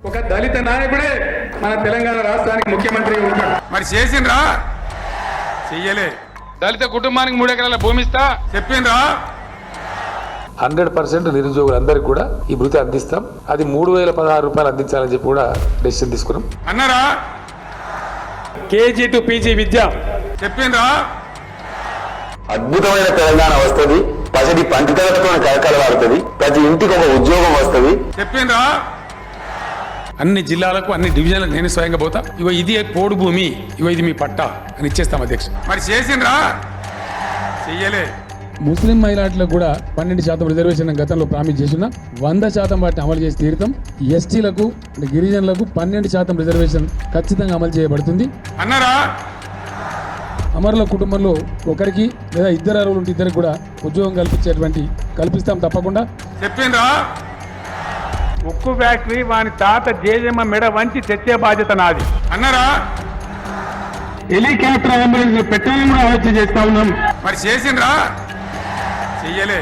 ఒక దళిత నాయకుడే మన తెలంగాణ రాష్ట్రానికి ముఖ్యమంత్రి ఉంటాడు. మరి చేసిండ్రా? చెయ్యలే. దళిత కుటుంబానికి 3 ఎకరాల భూమి ఇస్తా చెప్పిండ్రా? 100% నిరుద్యోగులందరికీ కూడా ఈ భృతి అందిస్తాం. అది 3016 రూపాయలు అందించాలని చెప్పి కూడా డెసిషన్ తీసుకున్నాం. అన్నారా? కేజీ టు పీజీ విద్య చెప్పిండ్రా? అద్భుతమైన తెలంగాణ వస్తుంది. పసిడి పంచతలతో కలకలవాడుతుంది. ప్రతి ఇంటికి ఒక ఉద్యోగం వస్తుంది. చెప్పిండ్రా? అన్ని జిల్లాలకు అన్ని డివిజన్లకు నేను స్వయంగా పోతా. ఇగో ఇది పోడు భూమి, ఇగో ఇది మీ పట్టా అని ఇచ్చేస్తాం అధ్యక్ష. మరి చేసిండ్రా? చెయ్యలే. ముస్లిం మైనార్టీలకు కూడా 12% రిజర్వేషన్ గతంలో ప్రామిస్ చేసిన 100% వాటిని అమలు చేసి తీరుతాం. ఎస్టీలకు గిరిజనులకు 12% రిజర్వేషన్ ఖచ్చితంగా అమలు చేయబడుతుంది. అన్నారా? అమరుల కుటుంబంలో ఒకరికి లేదా ఇద్దరు అరువులు ఉంటే ఇద్దరికి కూడా ఉద్యోగం కల్పిస్తాం తప్పకుండా. చెప్పిండ్రా? ఉక్కు ఫ్యాక్టరీ వాని తాత జేజమ్మ మెడ వంచి తెచ్చే బాధ్యత నాది. అన్నారా? హెలికాప్టర్ అంబులెన్స్ పెట్టాలని కూడా ఆలోచన చేస్తా ఉన్నాం. మరి చేసిండ్రా? చెయ్యలే.